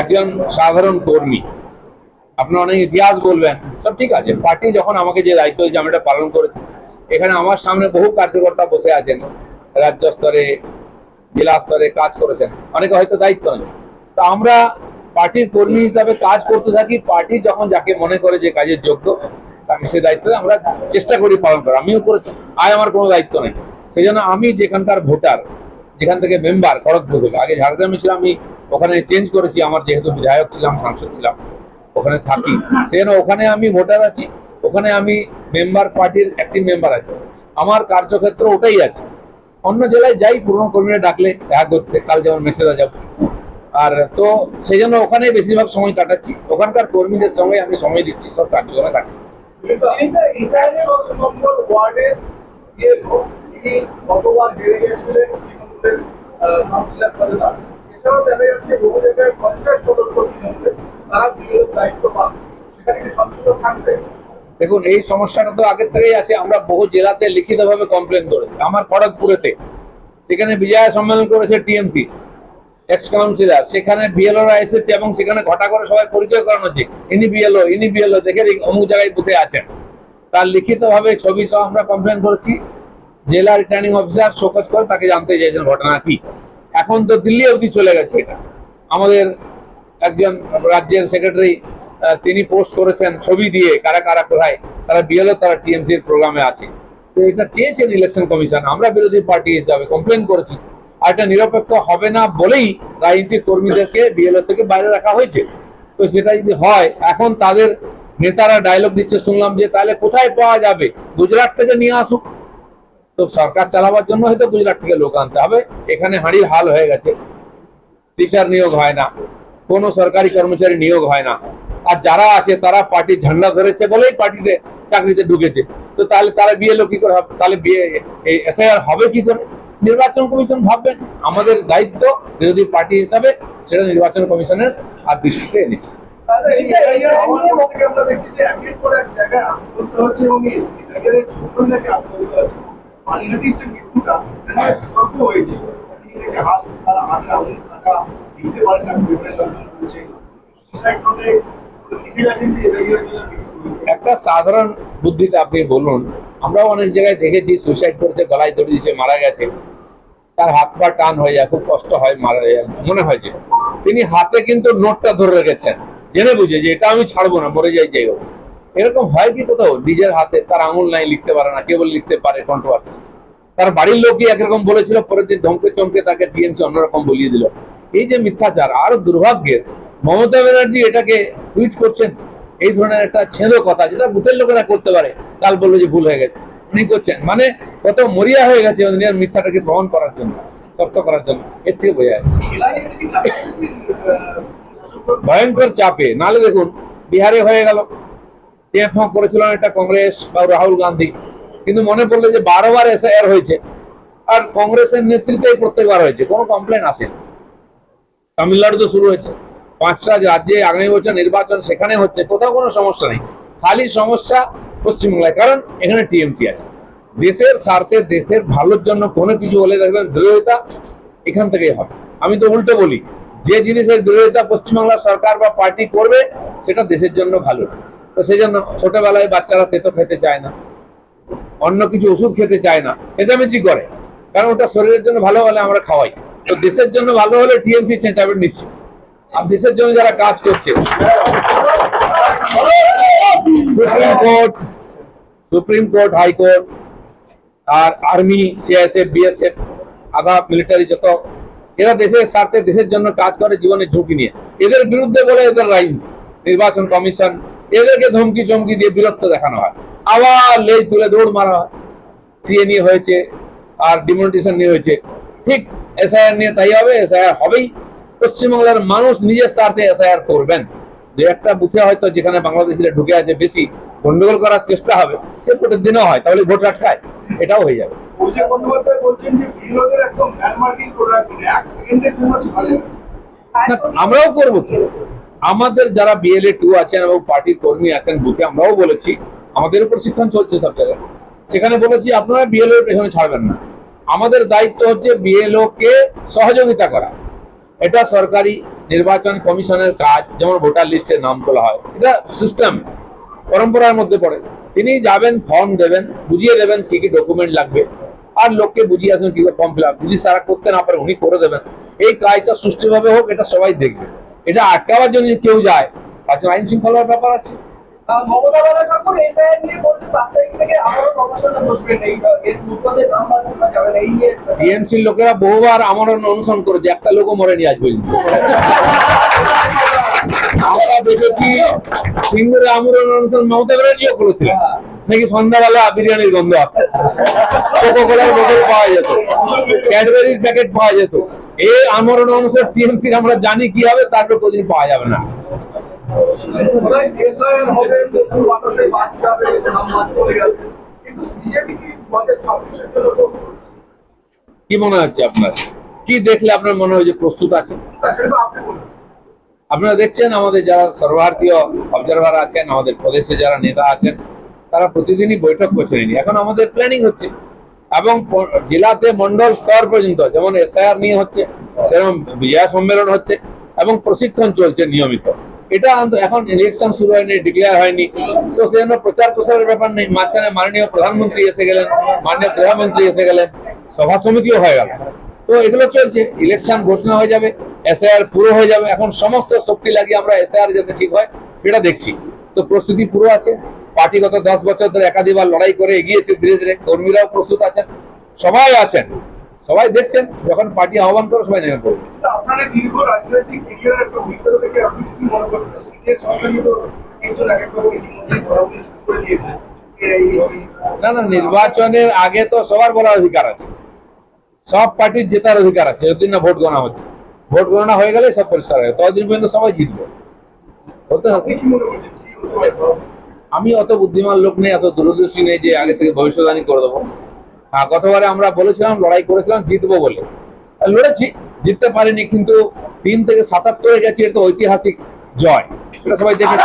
একজন সাধারণ কর্মী, আপনার অনেক ইতিহাস বলবেন, সব ঠিক আছে। পার্টি যখন আমাকে যে দায়িত্ব দিয়েছে আমি এটা পালন করেছি। এখানে আমার সামনে বহু কার্যকর্তা বসে আছেন, রাজ্য স্তরে জেলা স্তরে কাজ করেছেন, অনেকে হয়তো দায়িত্ব নেই। তো আমরা পার্টির কর্মী হিসাবে কাজ করতে থাকি। পার্টি যখন যাকে মনে করে যে কাজের যোগ্য, তাকে সে দায়িত্ব আমরা চেষ্টা করি পালন করার। আমিও করেছি, আজ আমার কোনো দায়িত্ব নেই। সেই জন্য আমি যেখানকার ভোটার, যেখান থেকে মেম্বার খড়গপুর থেকে, আগে ঝাড়গ্রামে ছিলাম, আমি ওখানে চেঞ্জ করেছি। আমার যেহেতু বিধায়ক ছিলাম, সাংসদ ছিলাম, ওখানে থাকি, সেজন্য ওখানে আমি ভোটার আছি, ওখানে আমি মেম্বার, পার্টির অ্যাক্টিভ মেম্বার আছি। আমার কার্যক্ষেত্র ওটাই আছে। অন্য জেলায় যাই পুরনো কর্মীরা ডাকলে দেখা করতে, কাল যেমন মেসেজা যাব। আর তো সেই জন্য ওখানে বেশিরভাগ সময় কাটাচ্ছি, ওখানকার কর্মীদের সঙ্গে আমি সময় দিচ্ছি, সব কার্যক্রমে কাটাচ্ছি। দেখুন, এই সমস্যাটা তো আগের থেকেই আছে। আমরা বহু জেলাতে লিখিতভাবে কমপ্লেন করেছি। আমার খড়গপুরেতে, সেখানে বিজয়া সম্মেলন করেছে টিএমসি এক্স কাউন্সিলর, সেখানে বিএলওরা এসেছে এবং সেখানে ঘটা করে সবাই পরিচয় করানো হচ্ছে, ইনি বিএলও দেখে অমুক জায়গায় বুথে আছেন। তার লিখিতভাবে ছবি সহ আমরা কমপ্লেন করেছি। জেলা রিটার্নিং অফিসার শোকজ করে তাকে জানতে চাইছেন ঘটনা কি। এখন তো দিল্লি অবধি চলে গেছে এটা। আমাদের একজন রাজ্যের সেক্রেটারি, তিনি পোস্ট করেছেন ছবি দিয়ে কারা কারা কোথায়, তারা বিএলও, তারা টিএমসির প্রোগ্রামে আছে। তো এটা চেয়েছেন ইলেকশন কমিশন, আমরা বিরোধী পার্টি হিসাবে কমপ্লেন করেছি। আর এটা নিরপেক্ষ হবে না বলেই রাজনীতিক কর্মীদেরকে বিএলও থেকে বাইরে রাখা হয়েছে। তো সেটা যদি হয়, এখন তাদের নেতারা ডায়লগ দিচ্ছে শুনলাম, যে তাহলে কোথায় পাওয়া যাবে, গুজরাট থেকে নিয়ে আসুক। তো সরকার চালাবার জন্য হয়তো গুজরাট থেকে লোক আনতে হবে। এখানে হাঁড়ির হাল হয়ে গেছে, টিচার নিয়োগ হয় না, কোনো সরকারি কর্মচারী নিয়োগ হয় না। আর যারা আছে তারা পার্টির ঝান্ডা ধরেছে বলেই পার্টিতে চাকরিতে ঢুকেছে। তো তাহলে তারা বিএলও কি করে হবে, তাহলে এসআইআর হবে কি করে? নির্বাচন কমিশন ভাববেন। আমাদের দায়িত্ব বিরোধী পার্টি হিসাবে সেটা নির্বাচন কমিশনের আর দৃষ্টিতে এনেছে। একটা সাধারণ বুদ্ধিতে আপনি বলুন, আমরাও অনেক জায়গায় দেখেছি সুইসাইড করতে, গলায় দড়ি দিয়েছে, মারা গেছে, তার হাত পা টান হয়ে যায়, খুব কষ্ট হয়, মারা যায়, মনে হয় যে তিনি হাতে কিন্তু নোটটা ধরে রেখেছেন, জেনে বুঝে যে এটা আমি ছাড়বো না, মরে যাই যাই হোক। এরকম হয় কি কোথাও? নিজের হাতে তার আঙুল নাই, লিখতে পারে না, কেবল লিখতে পারে কন্ট্রোভার্সি। তার বাড়ির লোকই একরকম বলেছিল, পরের দিন ধমকে চমকে তাকে টিএমসি অন্যরকম বলিয়ে দিল। এই যে মিথ্যাচার, আর দুর্ভাগ্যের মমতা ব্যানার্জি এটাকে টুইট করছেন। এই ধরনের একটা ছেঁদো কথা যেটা বুথের লোকেরা করতে পারে, কাল বললো যে ভুল হয়ে গেছে, উনি করছেন। মানে কত মরিয়া হয়ে গেছে মিথ্যাটাকে গ্রহণ করার জন্য, শক্ত করার জন্য। এর থেকে বোঝা যাচ্ছে ভয়ঙ্কর চাপে। নালে দেখুন, বিহারে হয়ে গেল, করেছিলেন এটা কংগ্রেস বা রাহুল গান্ধী, কিন্তু মনে পড়লো যে 12বার এসআইআর হয়েছে আর কংগ্রেসের নেতৃত্বে প্রত্যেকবার হয়েছে, কোনো কমপ্লেন আসেনি। তামিলনাড়ু তো শুরু হয়েছে, 5টা রাজ্যে আগামী বছর নির্বাচন, সেখানে হচ্ছে, কোথাও কোনো সমস্যা নেই। খালি সমস্যা পশ্চিমবাংলায়, কারণ এখানে টিএমসি আছে। দেশের স্বার্থে, দেশের ভালোর জন্য কোনো কিছু হলে দেখবেন বিরোধিতা এখান থেকেই হবে। আমি তো উল্টো বলি, যে জিনিসের বিরোধিতা পশ্চিমবাংলা সরকার বা পার্টি করবে সেটা দেশের জন্য ভালো। তো সেই জন্য ছোটবেলায় বাচ্চারা তেতো খেতে চায় না, অন্য কিছু ওষুধ খেতে চায় না, চেঁচামেচি করে, কারণ ওটা শরীরের জন্য ভালো হলে আমরা খাওয়াই। তো দেশের জন্য ভালো হলে টিএমসি চেঁচাবে নিশ্চিত। আর দেশের জন্য যারা কাজ করছে, সুপ্রিম কোর্ট, হাইকোর্ট, আর আর্মি, সিআইএসএফ, বিএসএফ, আধা মিলিটারি, যত এরা দেশের স্বার্থে, দেশের জন্য কাজ করে জীবনের ঝুঁকি নিয়ে, এদের বিরুদ্ধে বলে এদের রাজনীতি। নির্বাচন কমিশন এদেরকে ধমকি চমকি দিয়ে বিরক্ত দেখানো হয়, আবার লেজ তুলে দৌড় মারা হয়। সিএ নিয়ে হয়েছে, আর ডিমনিটেশন নিয়ে হয়েছে, ঠিক এসআইআর নিয়ে তাই হবে। এসআইআর হবেই। পশ্চিমবাংলার মানুষ নিজের স্বার্থে এসআইআর করবেন। যে একটা বুথে হয়তো যেখানে বাংলাদেশিরা ঢুকে আছে বেশি, গন্ডগোল করার চেষ্টা হবে, সে ভোটের দিনও হয়, তাহলে ভোট আটকায়, এটাও হয়ে যাবে। আমরাও করবো, আমাদের যারা বিএলএ 2 আছেন এবং পার্টির কর্মী আছেন বুথে, আমরাও বলেছি, আমাদের প্রশিক্ষণ চলছে সব জায়গায়, সেখানে বলেছি আপনারা বিএলও পেছনে ছাড়বেন না। আমাদের দায়িত্ব হচ্ছে বিএলও কে সহযোগিতা করা। এটা সরকারি নির্বাচন কমিশনের কাজ, যেমন ভোটার লিস্টে নাম তোলা হয়, এটা সিস্টেম পরম্পরার মধ্যে পড়ে। তিনি যাবেন, ফর্ম দেবেন, বুঝিয়ে দেবেন কি কি ডকুমেন্ট লাগবে, আর লোককে বুঝিয়ে আসবেন কি ফর্ম ফিল আপ। যদি সারা করতে না পারে উনি করে দেবেন। এই কাজটা সুষ্ঠুভাবে হোক, এটা সবাই দেখবে। এটা আটকাবার জন্য যদি কেউ যায়, তার জন্য আইন শৃঙ্খলার ব্যাপার আছে। মমতা ঠাকুর এসআইআর নিয়ে বলছে 5 তারিখ থেকে আবারও কমিশনে বসবেন, এই এর মুখপাত্রের নাম বার করা যাবে না, এই নিয়ে টিএমসির লোকেরা বহুবার আমরণ অনুসরণ করেছে, একটা লোকও মরেনি আজ পর্যন্ত। আমরা দেখেছি সিঙ্গুরে আমরণ অনুসরণ মমতা ব্যানার্জিও করেছিলেন, নাকি সন্ধ্যাবেলা বিরিয়ানির গন্ধ আসতো, কোকোকোলার বোতল পাওয়া যেত, ক্যাডবেরির প্যাকেট পাওয়া যেত। এই আমরণ অনুসরণ টিএমসির আমরা জানি কি হবে, তারপর কোনদিন পাওয়া যাবে না। এসআইআর হবে, প্রচুর মানুষের বাদ যাবে, নাম বাদ চলে যাবে, কিন্তু বিজেপি কি 2026-এর জন্য প্রস্তুত? কি মনে হচ্ছে আপনার? কি দেখলে আপনার মনে হয় যে প্রস্তুত আছে? সেটা আপনি বলুন। আপনারা দেখছেন আমাদের যারা সর্বভারতীয় অবজারভার আছেন, আমাদের প্রদেশে যারা নেতা আছেন, তারা প্রতিদিনই বৈঠক করছেন। এখন আমাদের প্ল্যানিং হচ্ছে, এবং জেলাতে মন্ডল স্তর পর্যন্ত যেমন এসআইআর নিয়ে হচ্ছে, সেরকম বিজয়া সম্মেলন হচ্ছে, এবং প্রশিক্ষণ চলছে নিয়মিত। এটা এখন ইলেকশন শুরু হয়নি, ডিক্লেয়ার হয়নি, তো সেজন্য প্রচার প্রসারের ব্যাপার নেই। মাঝখানে মাননীয় প্রধানমন্ত্রী এসে গেলেন, মাননীয় গৃহমন্ত্রী এসে গেলেন, সভা সমিতিও হয়ে গেল। তো এগুলো চলছে, ইলেকশন ঘোষণা হয়ে যাবে, এসআইআর পুরো হয়ে যাবে। এখন সমস্ত শক্তি লাগিয়ে আমরা এসআইআর যাতে ঠিক হয় সেটা দেখছি। তো প্রস্তুতি পুরো আছে। পার্টি গত 10 বছর ধরে একাধিকবার লড়াই করে এগিয়েছে, ধীরে ধীরে কর্মীরাও প্রস্তুত আছেন, সবাই আছেন, সবাই দেখছেন। যখন পার্টি আহ্বান করে সবাই নেমে পড়বে। আপনার এই দীর্ঘ রাজনৈতিক ক্যারিয়ারের একটা অভিজ্ঞতা থেকে আপনি কি মনে করেন সিটের সম্মানিত একজন এক একভাবে ইতিমধ্যে ঘোরাঘুরি শুরু করে দিয়েছে? না না, নির্বাচনের আগে তো সবার বলার অধিকার আছে, সব পার্টির জেতার অধিকার আছে, যতদিন না ভোট গণনা হচ্ছে। ভোট গণনা হয়ে গেলে সব পরিষ্কার হয়ে, ততদিন পর্যন্ত সবাই জিতবে। হতে হবে। আপনি কি মনে করছেন কি হতে পারে? আমি অত বুদ্ধিমান লোক নেই, এত দূরদর্শী নেই যে আগে থেকে ভবিষ্যৎবাণী করে দেবো। হ্যাঁ, গতবারে আমরা বলেছিলাম, লড়াই করেছিলাম, জিতবো বলে। আর লড়েছি, জিততে পারিনি, কিন্তু 3 থেকে 77 গেছি, এটা তো ঐতিহাসিক জয়, এটা সবাই দেখে।